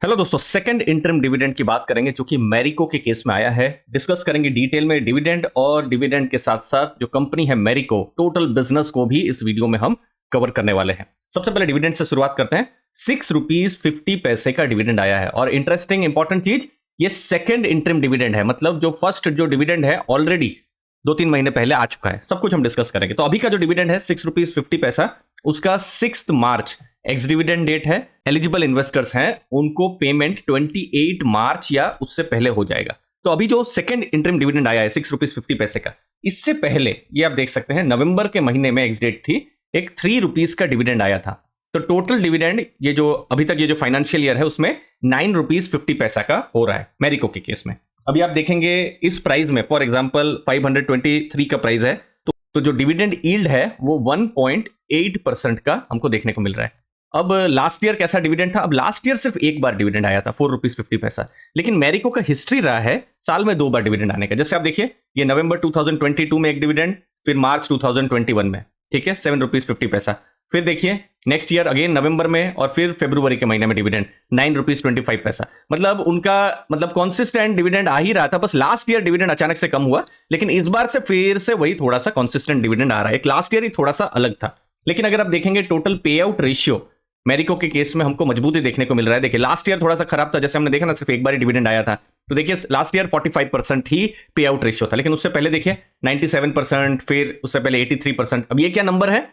Hello दोस्तों, second interim dividend की बात करेंगे जो कि मैरिको के केस में आया है। डिस्कस करेंगे डिटेल में डिविडेंड और डिविडेंड के साथ साथ जो कंपनी है मैरिको, टोटल बिजनेस को भी इस वीडियो में हम कवर करने वाले हैं। सबसे पहले डिविडेंड से शुरुआत करते हैं। 6 रुपीज 50 पैसे का डिविडेंड आया है और इंटरेस्टिंग इंपॉर्टेंट चीज, ये सेकंड इंटरिम डिविडेंड है, मतलब जो फर्स्ट जो डिविडेंड है ऑलरेडी 2-3 महीने पहले आ चुका है। सब कुछ हम डिस्कस करेंगे। तो अभी का जो डिविडेंड है 6 रुपीज 50 पैसा, उसका 6 मार्च एक्स डिविडेंड डेट है। एलिजिबल इन्वेस्टर्स हैं, उनको पेमेंट 28 मार्च या उससे पहले हो जाएगा। तो अभी जो सेकंड इंटरिम डिविडेंड आया है 6 रुपीज 50 पैसे का, इससे पहले ये आप देख सकते हैं नवंबर के महीने में एक्स डेट थी, एक 3 रुपीज का डिविडेंड आया था। तो टोटल डिविडेंड ये जो अभी तक ये जो फाइनेंशियल ईयर है उसमें 9 रुपीज 50 पैसा का हो रहा है मैरिको के केस में। अभी आप देखेंगे इस प्राइस में, फॉर एग्जांपल 523 का प्राइस है, तो जो डिविडेंड यील्ड है वो 1.8% का हमको देखने को मिल रहा है। अब लास्ट ईयर कैसा डिविडेंड था? अब लास्ट ईयर सिर्फ एक बार डिविडेंड आया था 4 रुपीज 50 पैसा, लेकिन मैरिको का हिस्ट्री रहा है साल में 2 बार डिविडेंड आने का। जैसे आप देखिए, ये नवंबर 2022 में एक डिविडेंड, फिर मार्च 2021 में, ठीक है, 7 रुपीज 50 पैसा। फिर देखिए नेक्स्ट ईयर अगेन नवंबर में, और फिर फरवरी के महीने में डिविडेंड 9 रुपीज 25 पैसा। मतलब उनका कॉन्सिस्टेंट डिविडेंड आ ही रहा था, बस लास्ट ईयर डिविडेंड अचानक से कम हुआ, लेकिन इस बार से फिर से वही थोड़ा सा कॉन्सिस्टेंट डिविडेंड आ रहा है। एक लास्ट ईयर ही थोड़ा सा अलग था, लेकिन अगर आप देखेंगे टोटल पे आउट रेशियो मैरिको के केस में हमको मजबूती देखने को मिल रहा है। देखिए लास्ट ईयर थोड़ा सा खराब था, जैसे हमने देखा ना, सिर्फ एक बार ही डिविडेंड आया था। तो देखिए लास्ट ईयर 45% ही पे आउट रेशियो था, लेकिन उससे पहले देखिए 97%, फिर उससे पहले 83%। अब ये क्या नंबर है?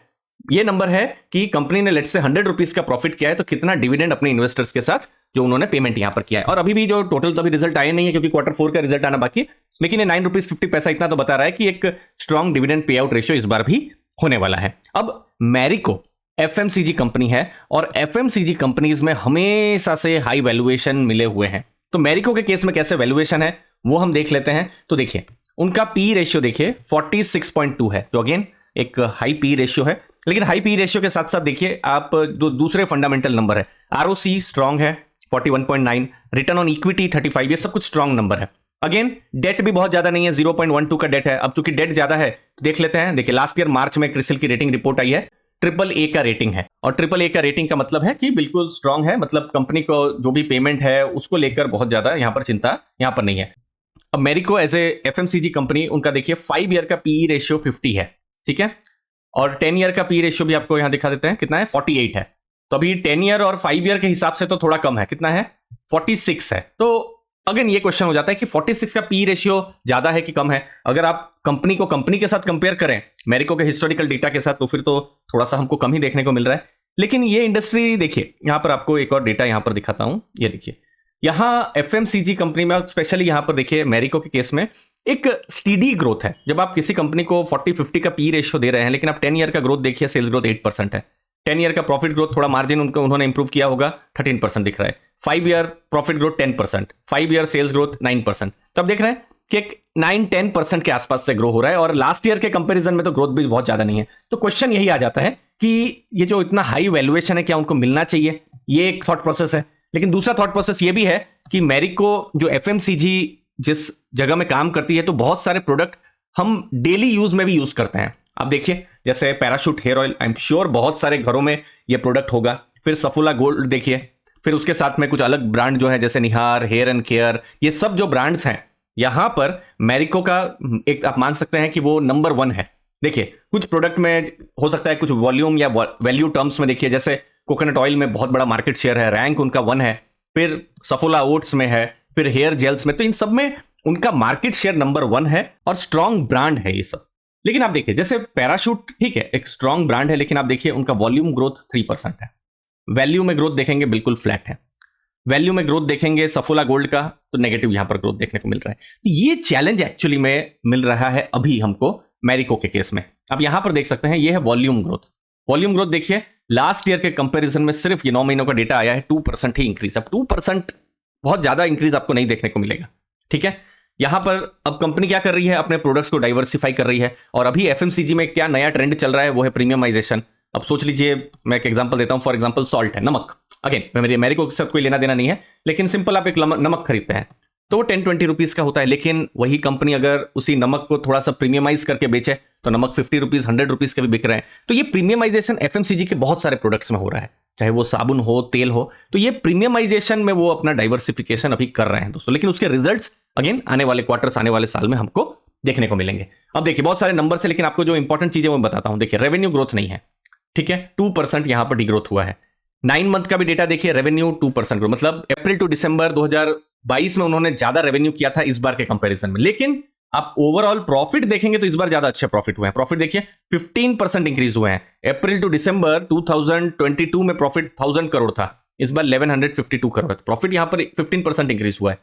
ये नंबर है कि कंपनी ने लेट से 100 रुपीज का प्रॉफिट किया है, तो कितना डिविडेंड अपने इन्वेस्टर्स के साथ जो उन्होंने पेमेंट यहां पर किया है। और अभी भी जो टोटल तभी रिजल्ट आए नहीं है, क्योंकि Q4 का रिजल्ट आना बाकी, लेकिन ये 9 रुपीज 50 पैसा इतना तो बता रहा है कि एक strong dividend pay out ratio इस बार भी होने वाला है। अब मैरिको एफएमसीजी कंपनी है और एफएमसीजी कंपनीज में हमेशा से हाई वैल्यूएशन मिले हुए हैं। तो मैरिको के केस में कैसे वैल्यूएशन है वो हम देख लेते हैं। तो देखिए उनका पी रेशियो देखिए 46.2 है, जो अगेन एक हाई पी रेशियो है। लेकिन हाई पी रेशियो के साथ साथ देखिए आप जो दूसरे फंडामेंटल नंबर है, आरओसी स्ट्रांग है 41.9, रिटर्न ऑन इक्विटी 35, ये सब कुछ स्ट्रांग नंबर है। अगेन डेट भी बहुत ज्यादा नहीं है, 0.12 का डेट है। अब चूंकि डेट ज्यादा है तो देख लेते हैं। देखिए लास्ट ईयर मार्च में क्रिसिल की रेटिंग रिपोर्ट आई है, AAA का रेटिंग है, और AAA का रेटिंग का मतलब है कि बिल्कुल स्ट्रांग है, मतलब कंपनी को जो भी पेमेंट है उसको लेकर बहुत ज्यादा यहां पर चिंता यहां पर नहीं है। अब Marico as a FMCG company, उनका देखिए 5 ईयर का पीई रेशियो 50 है, ठीक है, और 10 ईयर का पी रेशियो भी आपको यहां दिखा देते हैं, कितना है? 48 है। तो अभी 10 ईयर और 5 ईयर के हिसाब से तो थोड़ा कम है, कितना है? 46 है। तो अगेन ये क्वेश्चन हो जाता है कि 46 का पी रेशियो ज्यादा है कि कम है। अगर आप कंपनी को कंपनी के साथ कंपेयर करें मैरिको के हिस्टोरिकल डेटा के साथ, तो फिर तो थोड़ा सा हमको कम ही देखने को मिल रहा है। लेकिन ये इंडस्ट्री देखिए, यहां पर आपको एक और डेटा यहां पर दिखाता हूं, ये देखिए यहां एफएमसीजी कंपनी में, स्पेशली यहां पर देखिए मैरिको के केस में एक स्टीडी ग्रोथ है। जब आप किसी कंपनी को 40-50 का पी रेशियो दे रहे हैं, लेकिन आप 10 ईयर का ग्रोथ देखिए, सेल्स ग्रोथ 8% है। 10 ईयर का प्रॉफिट ग्रोथ, थोड़ा मार्जिन उन्होंने इंप्रूव किया होगा, 13% दिख रहा है। 5 year profit growth 10%, 5 year sales growth 9%। तो आप देख रहे हैं कि एक 9-10% के आसपास से ग्रो हो रहा है, और लास्ट ईयर के कंपैरिजन में तो ग्रोथ भी बहुत ज्यादा नहीं है। तो क्वेश्चन यही आ जाता है कि ये जो इतना हाई वैल्यूएशन है, क्या उनको मिलना चाहिए? ये एक थॉट प्रोसेस है। लेकिन दूसरा थॉट प्रोसेस ये भी है कि मैरिको जो एफएमसीजी जिस जगह में काम करती है, तो बहुत सारे प्रोडक्ट हम डेली यूज में भी यूज करते हैं। आप देखिए जैसे Parachute hair oil, I am sure बहुत सारे घरों में ये प्रोडक्ट होगा। फिर सफोला गोल्ड देखिए, फिर उसके साथ में कुछ अलग ब्रांड जो है जैसे निहार, हेयर एंड केयर, ये सब जो ब्रांड्स हैं, यहां पर मैरिको का एक आप मान सकते हैं कि वो नंबर 1 है। देखिए कुछ प्रोडक्ट में हो सकता है कुछ वॉल्यूम या वैल्यू टर्म्स में देखिए, जैसे कोकोनट ऑयल में बहुत बड़ा मार्केट शेयर है, रैंक उनका 1 है, फिर सफोला ओट्स में है, फिर हेयर जेल्स में, तो इन सब में उनका मार्केट शेयर नंबर 1 है और स्ट्रॉन्ग ब्रांड है ये सब। लेकिन आप देखिए जैसे पैराशूट, ठीक है, एक स्ट्रॉन्ग ब्रांड है, लेकिन आप देखिए उनका वॉल्यूम ग्रोथ 3% है। वैल्यू में ग्रोथ देखेंगे बिल्कुल फ्लैट है। वैल्यू में ग्रोथ देखेंगे सफोला गोल्ड का, तो नेगेटिव यहां पर ग्रोथ देखने को मिल रहा है। तो ये चैलेंज एक्चुअली में मिल रहा है अभी हमको मैरिको के केस में। अब यहां पर देख सकते हैं ये है वॉल्यूम ग्रोथ। वॉल्यूम ग्रोथ देखिए लास्ट ईयर के कंपैरिजन में सिर्फ ये 9 महीनों का डेटा आया है, 2% ही इंक्रीज। अब 2% बहुत ज्यादा इंक्रीज आपको नहीं देखने को मिलेगा, ठीक है। यहां पर अब कंपनी क्या कर रही है? अपने प्रोडक्ट्स को डाइवर्सिफाई कर रही है, और अभी एफएमसीजी में क्या नया ट्रेंड चल रहा है वो है प्रीमियमाइजेशन। अब सोच लीजिए, मैं एक एग्जांपल देता हूं, फॉर एग्जांपल सॉल्ट है, नमक। अगेन मेरी मैरिको के साथ कोई लेना देना नहीं है, लेकिन सिंपल आप एक नमक खरीदते हैं तो वो 10-20 रुपीज का होता है, लेकिन वही कंपनी अगर उसी नमक को थोड़ा सा प्रीमियमाइज करके बेचे तो नमक 50 रुपीज 100 रुपीज के भी बिक रहे हैं। तो ये प्रीमियमाइजेशन एफएमसीजी के बहुत सारे प्रोडक्ट्स में हो रहा है। चाहे वो साबुन हो, तेल हो। तो ये प्रीमियमाइजेशन में वो अपना डाइवर्सिफिकेशन अभी कर रहे हैं दोस्तों, लेकिन उसके रिजल्ट्स अगेन आने वाले क्वार्टर्स, आने वाले साल में हमको देखने को मिलेंगे। अब देखिए बहुत सारे नंबर है, लेकिन आपको जो इंपॉर्टेंट चीजें मैं बताता हूं। देखिए रेवेन्यू ग्रोथ नहीं है, ठीक है, 2% यहां पर डिग्रोथ हुआ है। 9 मंथ का भी डेटा देखिए, रेवेन्यू 2% ग्रोथ, मतलब अप्रैल टू दिसंबर 2022 में उन्होंने ज्यादा रेवेन्यू किया था इस बार के कंपैरिजन में। लेकिन आप ओवरऑल प्रॉफिट देखेंगे तो इस बार ज्यादा अच्छे प्रॉफिट हुए हैं। प्रॉफिट देखिए 15% इंक्रीज हुए हैं। अप्रैल टू दिसंबर 2022 में प्रॉफिट 1000 करोड़ था, इस बार 1152 करोड़। प्रॉफिट यहां पर 15% इंक्रीज हुआ है।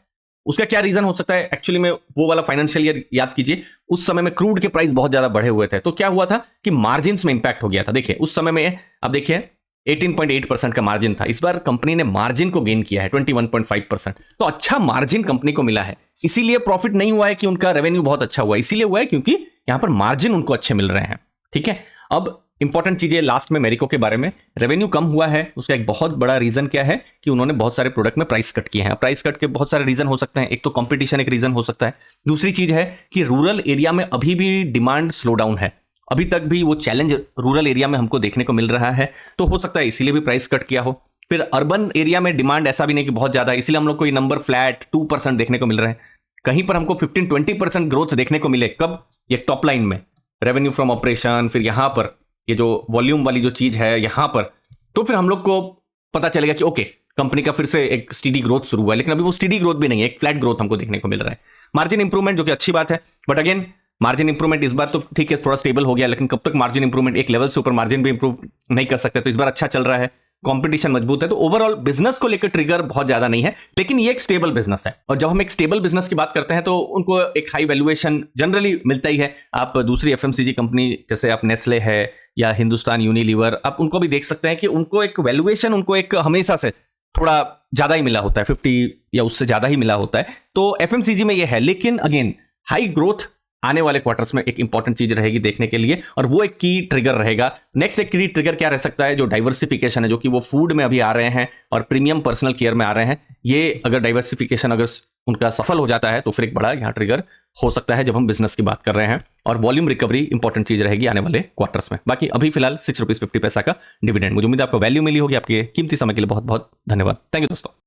उसका क्या रीजन हो सकता है? एक्चुअली में वो वाला फाइनेंशियल ईयर याद कीजिए, उस समय में क्रूड के प्राइस बहुत ज्यादा बढ़े हुए थे। तो क्या हुआ था कि मार्जिन में इंपैक्ट हो गया था। देखिए उस समय में अब देखिए 18.8% का मार्जिन था, इस बार कंपनी ने मार्जिन को गेन किया है 21.5%। तो अच्छा मार्जिन कंपनी को मिला है, इसीलिए प्रॉफिट नहीं हुआ है कि उनका रेवेन्यू बहुत अच्छा हुआ है, इसीलिए हुआ है क्योंकि यहां पर मार्जिन उनको अच्छे मिल रहे हैं, ठीक है। अब इंपॉर्टेंट चीज है लास्ट में मैरिको के बारे में, रेवेन्यू कम हुआ है, उसका एक बहुत बड़ा रीजन क्या है कि उन्होंने बहुत सारे प्रोडक्ट में प्राइस कट किए हैं। प्राइस कट के बहुत सारे रीजन हो सकते हैं, एक तो कंपटीशन एक रीजन हो सकता है, दूसरी चीज है कि रूरल एरिया में अभी भी डिमांड स्लो डाउन है, अभी तक भी वो चैलेंज रूरल एरिया में हमको देखने को मिल रहा है, तो हो सकता है इसीलिए भी प्राइस कट किया हो। फिर अर्बन एरिया में डिमांड ऐसा भी नहीं कि बहुत ज्यादा, इसलिए हम लोग को ये नंबर फ्लैट 2% देखने को मिल रहे हैं। कहीं पर हमको 15-20% ग्रोथ देखने को मिले, कब? ये टॉप लाइन में रेवेन्यू फ्रॉम ऑपरेशन, फिर यहां पर ये जो वॉल्यूम वाली जो चीज है यहां पर, तो फिर हम लोग को पता चलेगा कि ओके कंपनी का फिर से एक स्टीडी ग्रोथ शुरू हुआ है। लेकिन अभी वो स्टीडी ग्रोथ भी नहीं है, एक फ्लैट ग्रोथ हमको देखने को मिल रहा है। मार्जिन इंप्रूवमेंट जो कि अच्छी बात है, बट अगेन मार्जिन इंप्रूवमेंट इस बार तो ठीक है थोड़ा स्टेबल हो गया, लेकिन कब तक मार्जिन इंप्रूवमेंट, एक लेवल से ऊपर मार्जिन भी इंप्रूव नहीं कर सकते। तो इस बार अच्छा चल रहा है, कंपटीशन मजबूत है, तो ओवरऑल बिजनेस को लेकर ट्रिगर बहुत ज्यादा नहीं है, लेकिन ये एक स्टेबल बिजनेस है। और जब हम एक स्टेबल बिजनेस की बात करते हैं तो उनको एक हाई वैल्यूएशन जनरली मिलता ही है। आप दूसरी एफएमसीजी कंपनी जैसे आप नेस्ले है या हिंदुस्तान यूनिलीवर, आप उनको भी देख सकते हैं कि उनको एक वैल्यूएशन, उनको एक हमेशा से थोड़ा ज्यादा ही मिला होता है, 50 या उससे ज्यादा ही मिला होता है। तो एफएमसीजी में ये है, लेकिन अगेन हाई ग्रोथ आने वाले क्वार्टर्स में एक इंपॉर्टेंट चीज रहेगी देखने के लिए, और वो एक की ट्रिगर रहेगा। नेक्स्ट एक की ट्रिगर क्या रह सकता है? जो डाइवर्सिफिकेशन है, जो कि वो फूड में अभी आ रहे हैं और प्रीमियम पर्सनल केयर में आ रहे हैं। ये अगर डाइवर्सिफिकेशन अगर उनका सफल हो जाता है तो फिर एक बड़ा यहाँ ट्रिगर हो सकता है जब हम बिजनेस की बात कर रहे हैं। और वॉल्यूम रिकवरी इंपॉर्टेंट चीज रहेगी आने वाले क्वार्टर्स में। बाकी अभी फिलहाल 6 रुपीज 50 पैसा का डिविडेंड। मुझे उम्मीद है आपको वैल्यू मिली होगी। आपके कीमती समय के लिए बहुत बहुत धन्यवाद। थैंक यू दोस्तों।